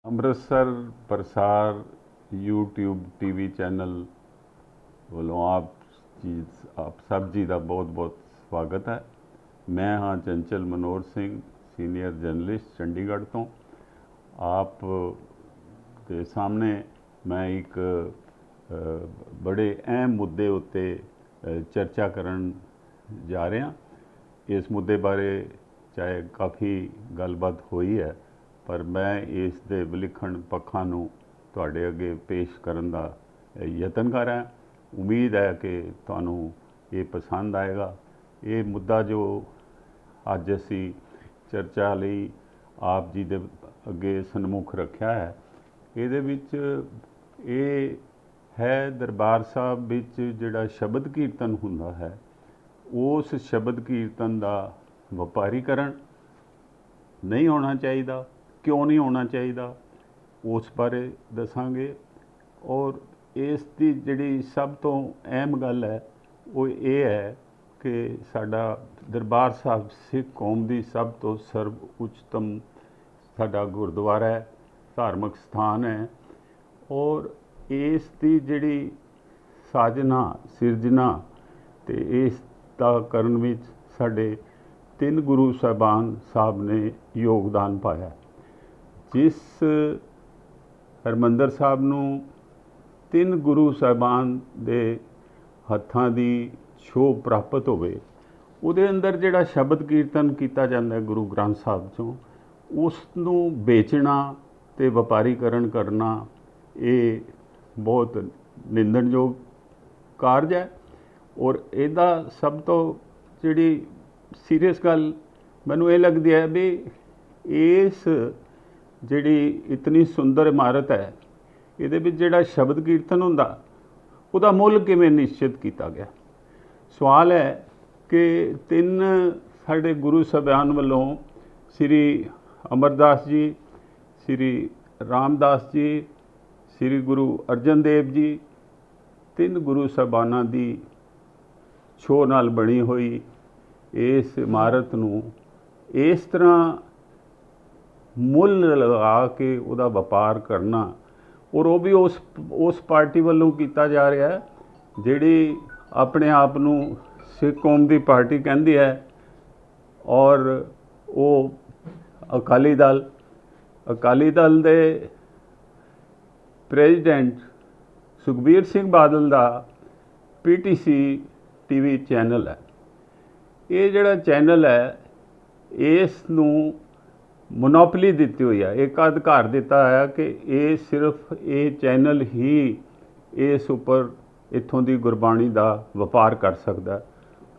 ਅੰਮ੍ਰਿਤਸਰ ਪ੍ਰਸਾਰ YouTube TV channel ਵੱਲੋਂ ਆਪ ਸਭ ਜੀ ਦਾ ਬਹੁਤ-ਬਹੁਤ ਸਵਾਗਤ ਹੈ। ਮੈਂ ਹਾਂ ਚੰਚਲ ਮਨੋਹਰ ਸਿੰਘ, ਸੀਨੀਅਰ ਜਰਨਲਿਸਟ ਚੰਡੀਗੜ੍ਹ ਤੋਂ। ਆਪ ਦੇ ਸਾਹਮਣੇ ਮੈਂ ਇੱਕ ਬੜੇ ਅਹਿਮ ਮੁੱਦੇ ਉੱਤੇ ਚਰਚਾ ਕਰਨ ਜਾ ਰਿਹਾ। ਇਸ ਮੁੱਦੇ ਬਾਰੇ ਚਾਹੇ ਕਾਫੀ ਗੱਲਬਾਤ ਹੋਈ ਹੈ, ਪਰ ਮੈਂ ਇਸ ਦੇ ਵਿਲੱਖਣ ਪੱਖਾਂ ਨੂੰ ਤੁਹਾਡੇ ਅੱਗੇ ਪੇਸ਼ ਕਰਨ ਦਾ ਯਤਨ ਕਰ ਰਿਹਾ। ਉਮੀਦ ਹੈ ਕਿ ਤੁਹਾਨੂੰ ਇਹ ਪਸੰਦ ਆਏਗਾ। ਇਹ ਮੁੱਦਾ ਜੋ ਅੱਜ ਅਸੀਂ ਚਰਚਾ ਲਈ ਆਪ ਜੀ ਦੇ ਅੱਗੇ ਸਨਮੁਖ ਰੱਖਿਆ ਹੈ, ਇਹਦੇ ਵਿੱਚ ਇਹ ਹੈ ਦਰਬਾਰ ਸਾਹਿਬ ਵਿੱਚ ਜਿਹੜਾ ਸ਼ਬਦ ਕੀਰਤਨ ਹੁੰਦਾ ਹੈ, ਉਸ ਸ਼ਬਦ ਕੀਰਤਨ ਦਾ ਵਪਾਰੀਕਰਨ ਨਹੀਂ ਹੋਣਾ ਚਾਹੀਦਾ। क्यों नहीं होना चाहिए उस बारे दसांगे। और इस दी जिहड़ी सब तो अहम गल है वो ये है कि साडा दरबार साहब सिख कौम की सब तो सर्व उच्चतम साडा गुरुद्वारा है, धार्मिक स्थान है। और इस दी जिहड़ी साजना सिरजना ते इस दा करन विच साडे 3 गुरु साहबान साहब ने योगदान पाया। जिस हरमंदर साहब नूं 3 गुरु साहबान दे हत्थां दी छोह प्राप्त होवे, उहदे अंदर जिहड़ा शब्द कीर्तन कीता जांदा है गुरु ग्रंथ साहब चों, उस नूं बेचना ते वपारीकरण करना ये बहुत निंदणयोग कारज है। और इहदा सब तो जिहड़ी सीरीयस गल मैनूं ये लगदी है भी इस जिहड़ी इतनी सुंदर इमारत है, इहदे विच जिहड़ा शब्द कीर्तन हुंदा उहदा मुੱਲ किवें निश्चित किया गया। सवाल है कि 3 साडे गुरु साहिबान वालों श्री अमरदास जी, श्री रामदास जी, श्री गुरु अर्जन देव जी, 3 गुरु साहिबानां दी छोह नाल बनी हुई इस इमारत नूं इस तरह मुੱਲ लगा के उहदा वपार करना, और वो भी उस पार्टी वालों किया जा रहा है जिहड़ी अपने आप नूं सिख कौम की पार्टी कहती है। और वो अकाली दल दे प्रेजिडेंट सुखबीर सिंह बादल का PTC TV चैनल है। ये जिहड़ा चैनल है इस नूं मोनोपली दी हुई है, एक अधिकार दिता है कि ये सिर्फ ये चैनल ही इस उपर इत्थों की गुरबाणी का वपार कर सकता है।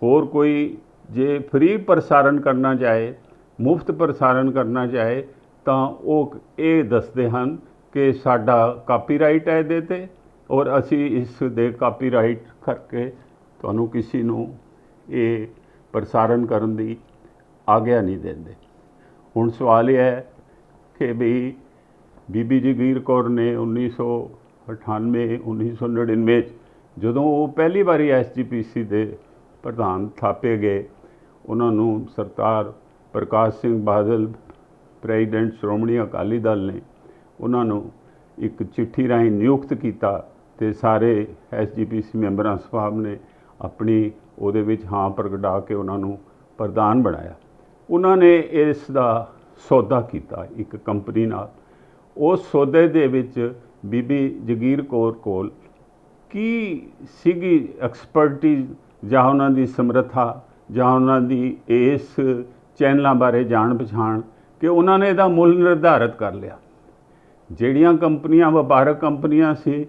होर कोई जे फ्री प्रसारण करना चाहे, मुफ्त प्रसारण करना चाहे, तो वो ये दसते हैं कि साडा कापीराइट है इहदे ते, और असी इस दे कापीराइट करके तुहानूं किसी नूं ये प्रसारण करन दी आग्या नहीं देंदे। हुण सवाल यह है कि भी बीबी जगीर कौर ने 1998-1999 जदों वो पहली बारी SGPC के प्रधान थापे गए, उन्होंने सरदार प्रकाश सिंह बादल प्रेजिडेंट श्रोमणी अकाली दल ने उन्होंने एक चिट्ठी राही नियुक्त किया, तो सारे SGPC मैंबर साहब ने अपनी उहदे विच हाँ प्रगटा के उन्होंने प्रधान बनाया। उन्होंने इसका सौदा किया एक कंपनी नाल। उस सौदे दे विच बीबी जगीर कौर कोल की सीगी एक्सपर्टीज जां उन्हां दी समर्था जां उन्हां दी इस चैनलों बारे जान पछाण कि उन्होंने इहदा मुੱਲ निर्धारित कर लिया। जिहड़ियां कंपनियां वपारक कंपनियां सी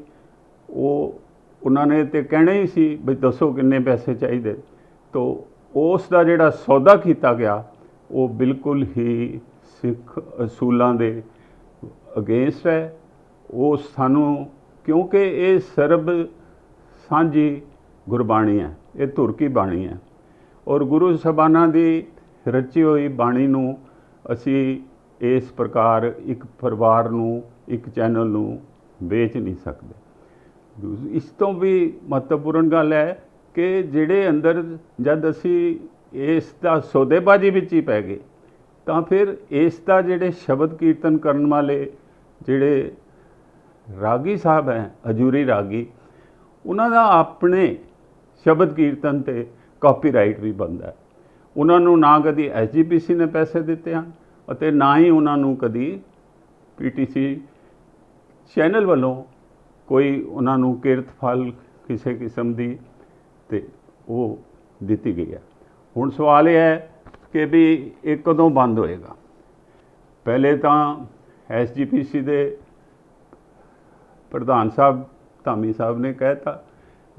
वो उन्होंने तो कहना ही सी भी दसो किन्ने पैसे चाहिए, तो उसका जिहड़ा सौदा किया गया वो बिल्कुल ही सिख असूलों के अगेंस्ट है। वो सानू क्योंकि ये सर्ब सांझी गुरबाणी है, ये धुर की बाणी है, और गुरु साहबाना की रची हुई बाणी नू असी इस प्रकार एक परिवार नू एक चैनल नू बेच नहीं सकते। इस तो भी महत्वपूर्ण गल है कि जिहड़े अंदर जद असी इसका सौदेबाजी विच ही पै गए, तो फिर इसका जिहड़े शब्द कीर्तन करन वाले ਜਿਹੜੇ ਰਾਗੀ ਸਾਹਿਬ ਹੈ ਹਜੂਰੀ ਰਾਗੀ, ਉਹਨਾਂ ਦਾ ਆਪਣੇ ਸ਼ਬਦ ਕੀਰਤਨ ਤੇ ਕਾਪੀਰਾਈਟ ਵੀ ਬਣਦਾ। ਉਹਨਾਂ ਨੂੰ ਨਾ ਕਦੀ SGPC ਨੇ ਪੈਸੇ ਦਿੱਤੇ ਹਨ ਅਤੇ ਨਾ ਹੀ ਉਹਨਾਂ ਨੂੰ ਕਦੀ PTC ਚੈਨਲ ਵੱਲੋਂ ਕੋਈ ਉਹਨਾਂ ਨੂੰ ਕਿਰਤ ਫਲ ਕਿਸੇ ਕਿਸਮ ਦੀ ਤੇ ਉਹ ਦਿੱਤੀ ਗਈ ਹੈ। ਹੁਣ ਸਵਾਲ ਇਹ ਹੈ ਕਿ ਵੀ ਇਹ ਕਦੋਂ ਬੰਦ ਹੋਏਗਾ। ਪਹਿਲੇ ਤਾਂ SGPC ਦੇ ਪ੍ਰਧਾਨ ਸਾਹਿਬ ਧਾਮੀ ਸਾਹਿਬ ਨੇ ਕਹਿਤਾ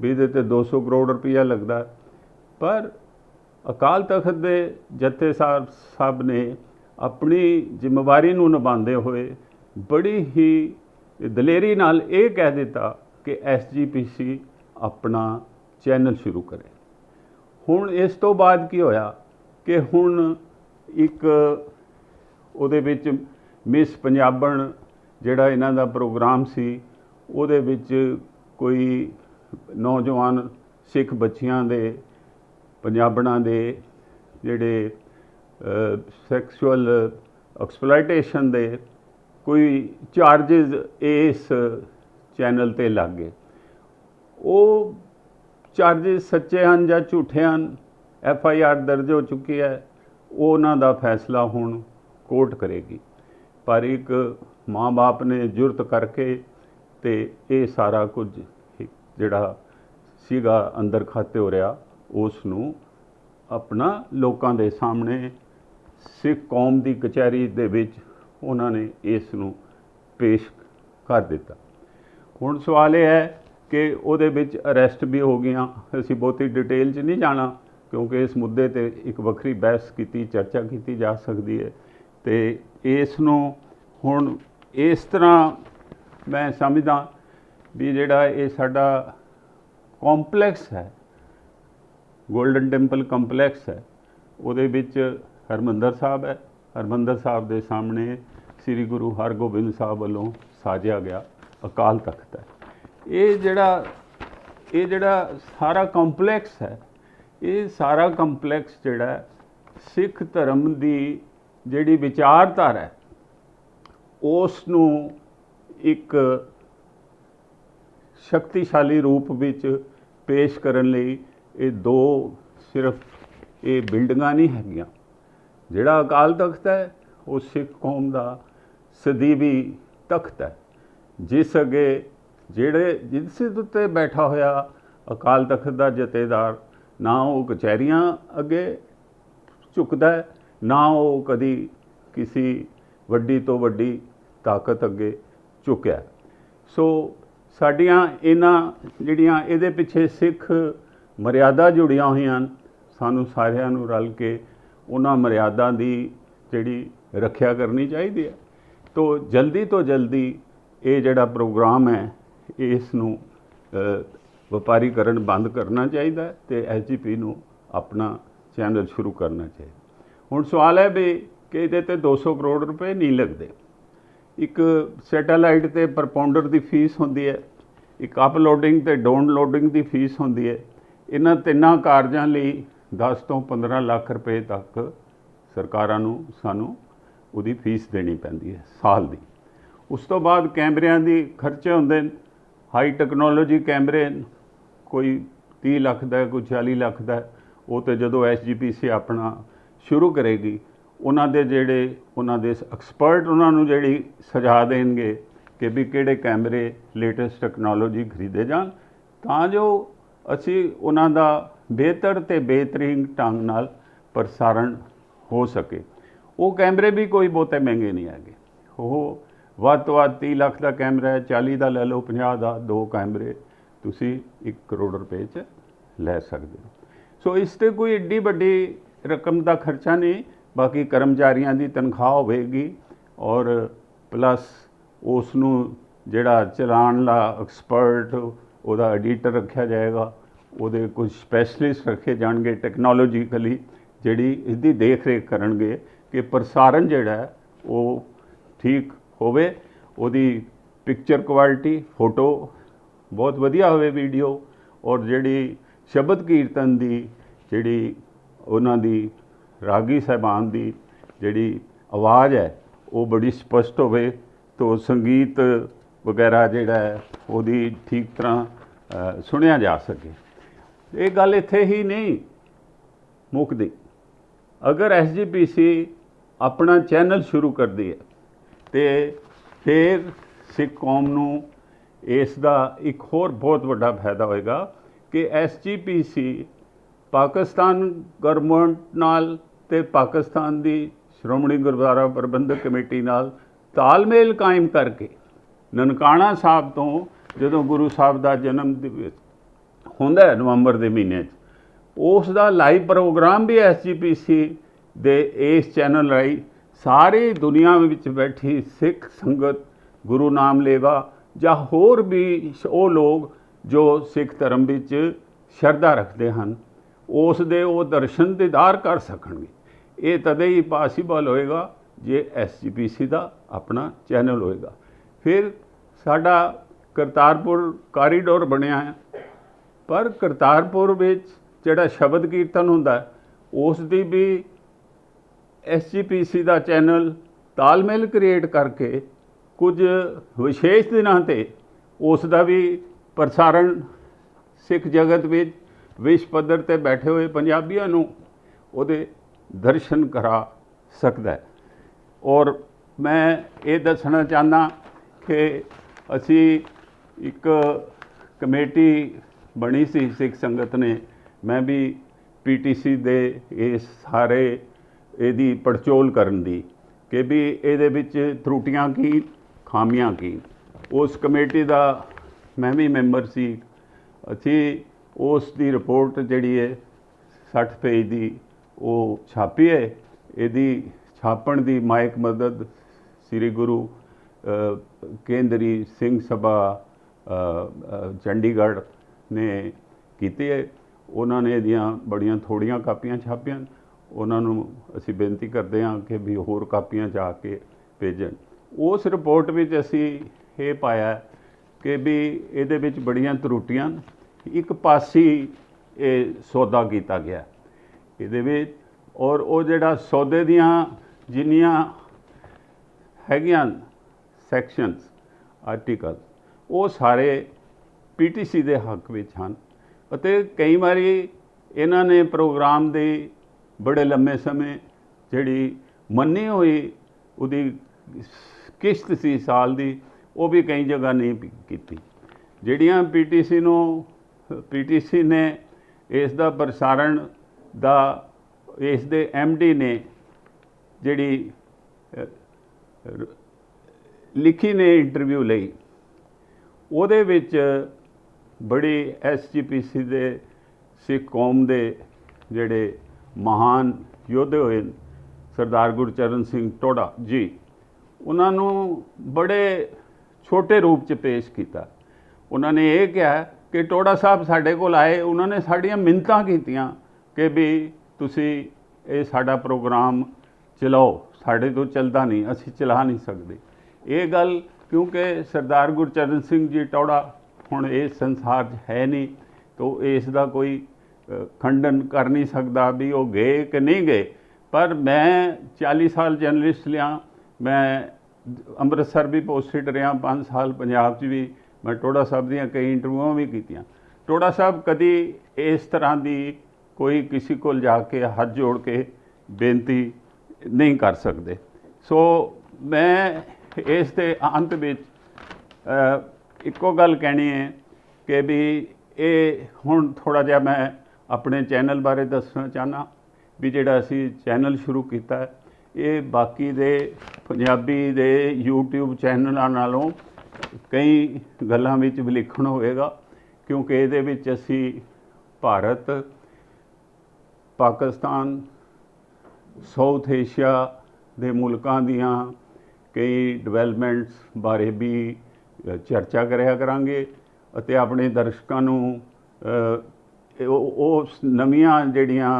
ਵੀ ਇਹਦੇ ਤੇ 200 ਕਰੋੜ ਰੁਪਈਆ ਲੱਗਦਾ, ਪਰ ਅਕਾਲ ਤਖਤ ਦੇ ਜਥੇ ਸਾਹਿਬ ਨੇ ਆਪਣੀ ਜ਼ਿੰਮੇਵਾਰੀ ਨੂੰ ਨਿਭਾਉਂਦੇ ਹੋਏ ਬੜੀ ਹੀ ਦਲੇਰੀ ਨਾਲ ਇਹ ਕਹਿ ਦਿੱਤਾ ਕਿ SGPC ਆਪਣਾ ਚੈਨਲ ਸ਼ੁਰੂ ਕਰੇ। ਹੁਣ ਇਸ ਤੋਂ ਬਾਅਦ ਕੀ ਹੋਇਆ ਕਿ ਹੁਣ ਇੱਕ ਉਹਦੇ ਵਿੱਚ ਮਿਸ ਪੰਜਾਬਣ ਜਿਹੜਾ ਇਹਨਾਂ ਦਾ ਪ੍ਰੋਗਰਾਮ ਸੀ, ਉਹਦੇ ਵਿੱਚ ਕੋਈ ਨੌਜਵਾਨ ਸਿੱਖ ਬੱਚੀਆਂ ਦੇ ਪੰਜਾਬਣਾਂ ਦੇ ਜਿਹੜੇ ਸੈਕਸ਼ੂਅਲ ਐਕਸਪਲੋਇਟੇਸ਼ਨ ਦੇ ਕੋਈ ਚਾਰਜਿਸ ਇਸ ਚੈਨਲ ਤੇ ਲੱਗ ਗਏ। ਉਹ ਚਾਰਜਿਸ ਸੱਚੇ ਹਨ ਜਾਂ ਝੂਠੇ ਹਨ, FIR ਦਰਜ ਹੋ ਚੁੱਕੀ ਹੈ, ਉਹ ਉਹਨਾਂ ਦਾ ਫੈਸਲਾ ਹੁਣ ਕੋਰਟ ਕਰੇਗੀ। ਪਰ ਇੱਕ ਮਾਂ ਬਾਪ ਨੇ ਜੁਰਤ ਕਰਕੇ ਤੇ ਇਹ ਸਾਰਾ ਕੁਝ ਜਿਹੜਾ ਸੀਗਾ ਅੰਦਰ ਖਾਤੇ ਹੋ ਰਿਹਾ, ਉਸ ਨੂੰ ਆਪਣਾ ਲੋਕਾਂ ਦੇ ਸਾਹਮਣੇ ਸਿੱਖ ਕੌਮ ਦੀ ਕਚਹਿਰੀ ਦੇ ਵਿੱਚ ਉਹਨਾਂ ਨੇ ਇਸ ਨੂੰ ਪੇਸ਼ ਕਰ ਦਿੱਤਾ। ਹੁਣ ਸਵਾਲ ਇਹ ਹੈ ਕਿ ਉਹਦੇ ਵਿੱਚ ਅਰੈਸਟ ਵੀ ਹੋ ਗਈਆਂ। ਅਸੀਂ ਬਹੁਤੀ ਡਿਟੇਲ 'ਚ ਨਹੀਂ ਜਾਣਾ ਕਿਉਂਕਿ ਇਸ ਮੁੱਦੇ ਤੇ ਇੱਕ ਵੱਖਰੀ ਬਹਿਸ ਕੀਤੀ ਚਰਚਾ ਕੀਤੀ ਜਾ ਸਕਦੀ ਹੈ। ਤੇ ਇਸ ਨੂੰ ਹੁਣ ਇਸ ਤਰ੍ਹਾਂ ਮੈਂ ਸਮਝਦਾ ਵੀ ਜਿਹੜਾ ਇਹ ਸਾਡਾ ਕੰਪਲੈਕਸ ਹੈ, ਗੋਲਡਨ ਟੈਂਪਲ ਕੰਪਲੈਕਸ ਹੈ, ਉਹਦੇ ਵਿੱਚ ਹਰਿਮੰਦਰ ਸਾਹਿਬ ਹੈ। ਹਰਿਮੰਦਰ ਸਾਹਿਬ ਦੇ ਸਾਹਮਣੇ ਸ੍ਰੀ ਗੁਰੂ ਹਰਗੋਬਿੰਦ ਸਾਹਿਬ ਵੱਲੋਂ ਸਾਜਿਆ ਗਿਆ ਅਕਾਲ ਤਖਤ ਹੈ। ਇਹ ਜਿਹੜਾ ਸਾਰਾ ਕੰਪਲੈਕਸ ਹੈ, ਇਹ ਸਾਰਾ ਕੰਪਲੈਕਸ ਜਿਹੜਾ ਸਿੱਖ ਧਰਮ ਦੀ ਜਿਹੜੀ ਵਿਚਾਰਧਾਰਾ ਹੈ, ਉਸ ਨੂੰ ਇੱਕ ਸ਼ਕਤੀਸ਼ਾਲੀ ਰੂਪ ਵਿੱਚ ਪੇਸ਼ ਕਰਨ ਲਈ ਇਹ ਦੋ ਸਿਰਫ ਇਹ ਬਿਲਡਿੰਗਾਂ ਨਹੀਂ ਹੈਗੀਆਂ। ਜਿਹੜਾ ਅਕਾਲ ਤਖਤ ਹੈ ਉਹ ਸਿੱਖ ਕੌਮ ਦਾ ਸਦੀਵੀ ਤਖਤ ਹੈ, ਜਿਸ ਅੱਗੇ ਜਿਸ ਉੱਤੇ ਬੈਠਾ ਹੋਇਆ ਅਕਾਲ ਤਖਤ ਦਾ ਜਥੇਦਾਰ ਨਾ ਉਹ ਕਚਹਿਰੀਆਂ ਅੱਗੇ ਝੁਕਦਾ ਹੈ, ਨਾ ਉਹ ਕਦੀ ਕਿਸੇ ਵੱਡੀ ਤੋਂ ਵੱਡੀ ਤਾਕਤ ਅੱਗੇ ਝੁਕਿਆ। ਸੋ ਸਾਡੀਆਂ ਇਹਨਾਂ ਜਿਹੜੀਆਂ ਇਹਦੇ ਪਿੱਛੇ ਸਿੱਖ ਮਰਿਆਦਾ ਜੁੜੀਆਂ ਹੋਈਆਂ ਹਨ, ਸਾਨੂੰ ਸਾਰਿਆਂ ਨੂੰ ਰਲ ਕੇ ਉਹਨਾਂ ਮਰਿਆਦਾ ਦੀ ਜਿਹੜੀ ਰੱਖਿਆ ਕਰਨੀ ਚਾਹੀਦੀ ਹੈ। ਤੋ ਜਲਦੀ ਤੋਂ ਜਲਦੀ ਇਹ ਜਿਹੜਾ ਪ੍ਰੋਗਰਾਮ ਹੈ ਇਸ ਨੂੰ ਵਪਾਰੀਕਰਨ ਬੰਦ ਕਰਨਾ ਚਾਹੀਦਾ ਹੈ ਤੇ SGP ਨੂੰ ਆਪਣਾ ਚੈਨਲ ਸ਼ੁਰੂ ਕਰਨਾ ਚਾਹੀਦਾ। ਹੁਣ ਸਵਾਲ ਹੈ ਵੀ ਕਿ ਇਹਦੇ ਤੇ 200 ਕਰੋੜ ਰੁਪਏ ਨਹੀਂ ਲੱਗਦੇ। ਇੱਕ ਸੈਟੇਲਾਈਟ ਤੇ ਪਰ ਪਾਉਂਡਰ ਦੀ ਫੀਸ ਹੁੰਦੀ ਹੈ, ਇੱਕ ਅਪਲੋਡਿੰਗ ਤੇ ਡਾਊਨਲੋਡਿੰਗ ਦੀ ਫੀਸ ਹੁੰਦੀ ਹੈ। ਇਹਨਾਂ ਤਿੰਨਾਂ ਕਾਰਜਾਂ ਲਈ 10 ਤੋਂ 15 ਲੱਖ ਰੁਪਏ ਤੱਕ ਸਰਕਾਰਾਂ ਨੂੰ ਸਾਨੂੰ ਉਹਦੀ ਫੀਸ ਦੇਣੀ ਪੈਂਦੀ ਹੈ ਸਾਲ ਦੀ। ਉਸ ਤੋਂ ਬਾਅਦ ਕੈਮਰਿਆਂ ਦੀ ਖਰਚੇ ਹੁੰਦੇ ਨੇ, ਹਾਈ ਟੈਕਨੋਲੋਜੀ ਕੈਮਰੇ, ਕੋਈ 30 ਲੱਖ ਦਾ, ਕੋਈ 40 ਲੱਖ ਦਾ। ਉਹ ਤੇ ਜਦੋਂ SGPC ਆਪਣਾ ਸ਼ੁਰੂ ਕਰੇਗੀ, ਉਹਨਾਂ ਦੇ ਐਕਸਪਰਟ ਉਹਨਾਂ ਨੂੰ ਜਿਹੜੀ ਸੁਝਾਅ ਦੇਣਗੇ ਕਿ ਵੀ ਕਿਹੜੇ ਕੈਮਰੇ ਲੇਟੈਸਟ ਟੈਕਨੋਲੋਜੀ ਖਰੀਦੇ ਜਾਣ ਤਾਂ ਜੋ ਅਸੀਂ ਉਹਨਾਂ ਦਾ ਬਿਹਤਰ ਤੇ ਬਿਹਤਰੀਨ ਢੰਗ ਨਾਲ ਪ੍ਰਸਾਰਣ ਹੋ ਸਕੇ। ਉਹ ਕੈਮਰੇ ਵੀ ਕੋਈ ਬਹੁਤੇ ਮਹਿੰਗੇ ਨਹੀਂ ਹੈਗੇ। ਉਹ ਵੱਧ ਤੋਂ ਵੱਧ 30 ਲੱਖ ਦਾ ਕੈਮਰਾ ਹੈ, 40 ਦਾ ਲੈ ਲਓ, 50 ਦਾ, 2 ਕੈਮਰੇ ਤੁਸੀਂ 1 ਕਰੋੜ ਰੁਪਏ 'ਚ ਲੈ ਸਕਦੇ ਹੋ। ਸੋ ਇਸ 'ਤੇ ਕੋਈ ਏਡੀ ਵੱਡੀ ਰਕਮ ਦਾ ਖਰਚਾ ਨਹੀਂ। ਬਾਕੀ ਕਰਮਚਾਰੀਆਂ ਦੀ ਤਨਖਾਹ ਹੋਵੇਗੀ ਔਰ ਪਲੱਸ ਉਸ ਨੂੰ ਜਿਹੜਾ ਚਲਾਉਣ ਦਾ ਐਕਸਪਰਟ, ਉਹਦਾ ਐਡੀਟਰ ਰੱਖਿਆ ਜਾਏਗਾ, ਉਹਦੇ ਕੁਝ ਸਪੈਸ਼ਲਿਸਟ ਰੱਖੇ ਜਾਣਗੇ ਟੈਕਨੋਲੋਜੀਕਲੀ, ਜਿਹੜੀ ਇਸਦੀ ਦੇਖ ਰੇਖ ਕਰਨਗੇ ਕਿ ਪ੍ਰਸਾਰਣ ਜਿਹੜਾ ਉਹ ਠੀਕ ਹੋਵੇ, ਉਹਦੀ ਪਿਕਚਰ ਕੁਆਲਿਟੀ, ਫੋਟੋ ਬਹੁਤ ਵਧੀਆ ਹੋਵੇ, ਵੀਡੀਓ, ਔਰ ਜਿਹੜੀ ਸ਼ਬਦ ਕੀਰਤਨ ਦੀ ਜਿਹੜੀ ਉਹਨਾਂ ਦੀ ਰਾਗੀ ਸਾਹਿਬਾਨ ਦੀ ਜਿਹੜੀ ਆਵਾਜ਼ ਹੈ ਉਹ ਬੜੀ ਸਪਸ਼ਟ ਹੋਵੇ तो संगीत वगैरह जिहड़ा है ਉਹਦੀ ठीक तरह सुनिया जा सके। ये गल इत्थे ही नहीं मुकदी। अगर SGPC अपना चैनल शुरू करती है तो फिर सिख कौम नूं इस दा एक होर बहुत बड़ा फायदा होएगा कि SGPC पाकिस्तान गवर्नमेंट नाल ते पाकिस्तान दी श्रोमणी गुरुद्वारा प्रबंधक कमेटी नाल तालमेल कायम करके ननकाना साहब तो जदों गुरु साहब का जन्म होंदा है नवंबर के महीने उस दा लाइव प्रोग्राम भी SGPC दे इस चैनल राही सारी दुनिया में बैठी सिख संगत गुरु नाम लेवा ਜਾਂ होर भी वो लोग जो सिख धर्म विच शरधा रखते हैं उस दे वो दर्शन दीदार कर सकणगे। ये तदे ही पॉसीबल होएगा जे SGPC का अपना चैनल होएगा। फिर साडा करतारपुर कॉरीडोर बनया है, पर करतारपुर विच जिहड़ा शब्द कीर्तन हुंदा है उस दी भी SGPC का चैनल तालमेल क्रिएट करके कुछ विशेष दिनों ते उसका भी प्रसारण सिख जगत में विश्व पद्धर ते बैठे हुए पंजाबियों नूं उहदे दर्शन करा सकता है। और मैं ये दसना चाहना कि असी एक कमेटी बनी सी सिख संगत ने, मैं भी PTC दे इस सारे इहदी पड़चोल करन दी कि भी इहदे विच त्रुटियां की खामियां की। उस कमेटी का मैं भी मैंबर सी। असी उस दी रिपोर्ट जिहड़ी है 60 पेज की वो छापी है। इहदी छापण दी मायक मदद श्री गुरु केंद्री सिंह सभा चंडीगढ़ ने कीती है। उन्होंने इहदियां बड़ियां थोड़ियां कापियां छापियां। उन्होंने असी बेनती करते हैं कि भी होर कापियां जाके भेजन। उस रिपोर्ट में असी ये पाया कि भी इहदे विच बड़ियां त्रुटियां एक पासी सौदा किया गया इहदे विच। और वो जिहड़ा सौदे दियां जिन्नियां हैगियां सैक्शनस आर्टिकल वो सारे PTC दे हक विच हन। अते कई बारी इन्हां ने प्रोग्राम दे बड़े लंबे समय जिहड़ी मन्नी हुई उहदी किश्त सी साल दी वो भी कई जगह नहीं की। जिहड़ियां PTC ने इस दा प्रसारण दा इस दे MD ने जिहड़ी लिखी ने इंटरव्यू लई उहदे विच बड़ी SGPC दे सिख कौम दे जिहड़े महान योद्धे होए सरदार गुरचरण सिंह टोड़ा जी उन्होंने बड़े छोटे रूप च पेश किया। उन्होंने ये कहा कि टोड़ा साहब साढ़े कोल आए, उन्होंने साड़ियां मिन्नतां कीतियां कि भी तुसी ये साड़ा प्रोग्राम चलाओ, साढ़े तो चलता नहीं, असी चला नहीं सकते। ये गल क्योंकि सरदार गुरचरण सिंह जी टोड़ा हुण इस संसार है नहीं, तो इसका कोई खंडन कर नहीं सकता भी वो गए कि नहीं गए। पर मैं 40 साल जर्नलिस्ट लिया, मैं अमृतसर भी पोस्टेड रहा 5 साल, पंजाब च भी मैं टोड़ा साहब दियां कई इंटरव्यूआं भी कीतियां। टोड़ा साहब कदी इस तरह की कोई किसी को जाके हाथ जोड़ के बेनती नहीं कर सकते। सो मैं इस दे अंत विच इक्को गल कहनी है कि भी ये हुण थोड़ा जिहा मैं अपने चैनल बारे दसना चाहना भी जिहड़ा असी चैनल शुरू किया है ये बाकी दे पंजाबी दे YouTube चैनलों नालों कई गल्लां विच विलक्षण होएगा, क्योंकि इहदे विच असी भारत, पाकिस्तान, साउथ एशिया दे मुल्कां दियां कई डिवेलपमेंट्स बारे भी चर्चा करिया करांगे अते अपने दर्शकों नूं उस नवीआं जिहड़ियां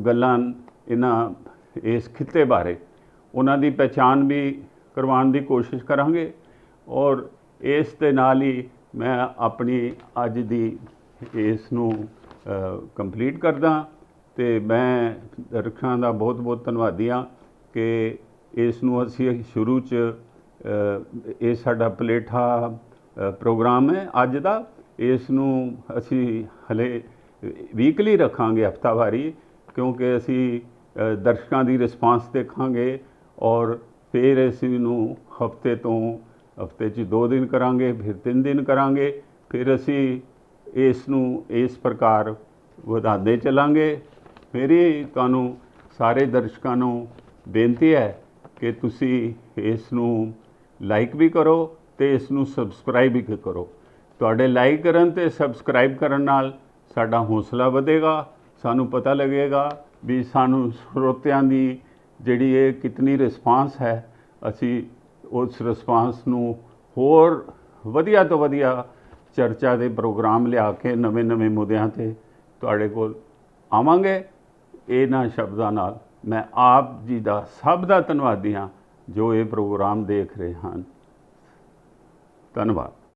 गल्लां इन्हां इस खिते बारे उन्हां दी पहचान भी करवाउण दी कोशिश करांगे। और इस दे नाल ही मैं अपनी अज दी इस नूं कंप्लीट करदा ते मैं दर्शकों का बहुत बहुत धन्नवादी हाँ कि इस नूं असीं शुरू च ਇਹ ਸਾਡਾ ਪਲੇਠਾ ਪ੍ਰੋਗਰਾਮ ਹੈ ਅੱਜ ਦਾ। ਇਸ ਨੂੰ ਅਸੀਂ ਹਲੇ ਵੀਕਲੀ ਰੱਖਾਂਗੇ, ਹਫਤਾਵਾਰੀ, ਕਿਉਂਕਿ ਅਸੀਂ ਦਰਸ਼ਕਾਂ ਦੀ ਰਿਸਪਾਂਸ ਦੇਖਾਂਗੇ ਔਰ ਫਿਰ ਅਸੀਂ ਨੂੰ ਹਫਤੇ 'ਚ 2 ਦਿਨ ਕਰਾਂਗੇ, ਫਿਰ 3 ਦਿਨ ਕਰਾਂਗੇ, ਫਿਰ ਅਸੀਂ ਇਸ ਨੂੰ ਇਸ ਪ੍ਰਕਾਰ ਵਧਾਉਂਦੇ ਚੱਲਾਂਗੇ। ਮੇਰੀ ਤੁਹਾਨੂੰ ਸਾਰੇ ਦਰਸ਼ਕਾਂ ਨੂੰ ਬੇਨਤੀ ਹੈ ਕਿ ਤੁਸੀਂ ਇਸ ਨੂੰ ਲਾਈਕ ਵੀ ਕਰੋ ਅਤੇ ਇਸ ਨੂੰ ਸਬਸਕ੍ਰਾਈਬ ਵੀ ਕਰੋ। ਤੁਹਾਡੇ ਲਾਈਕ ਕਰਨ ਅਤੇ ਸਬਸਕ੍ਰਾਈਬ ਕਰਨ ਨਾਲ ਸਾਡਾ ਹੌਸਲਾ ਵਧੇਗਾ, ਸਾਨੂੰ ਪਤਾ ਲੱਗੇਗਾ ਵੀ ਸਾਨੂੰ ਸਰੋਤਿਆਂ ਦੀ ਜਿਹੜੀ ਇਹ ਕਿਤਨੀ ਰਿਸਪਾਂਸ ਹੈ। ਅਸੀਂ ਉਸ ਰਿਸਪਾਂਸ ਨੂੰ ਹੋਰ ਵਧੀਆ ਤੋਂ ਵਧੀਆ ਚਰਚਾ ਦੇ ਪ੍ਰੋਗਰਾਮ ਲਿਆ ਕੇ ਨਵੇਂ ਮੁੱਦਿਆਂ 'ਤੇ ਤੁਹਾਡੇ ਕੋਲ ਆਵਾਂਗੇ। ਇਹਨਾਂ ਸ਼ਬਦਾਂ ਨਾਲ ਮੈਂ ਆਪ ਜੀ ਦਾ ਸਭ ਦਾ ਧੰਨਵਾਦੀ ਹਾਂ ਜੋ ਇਹ ਪ੍ਰੋਗਰਾਮ ਦੇਖ ਰਹੇ ਹਨ। ਧੰਨਵਾਦ।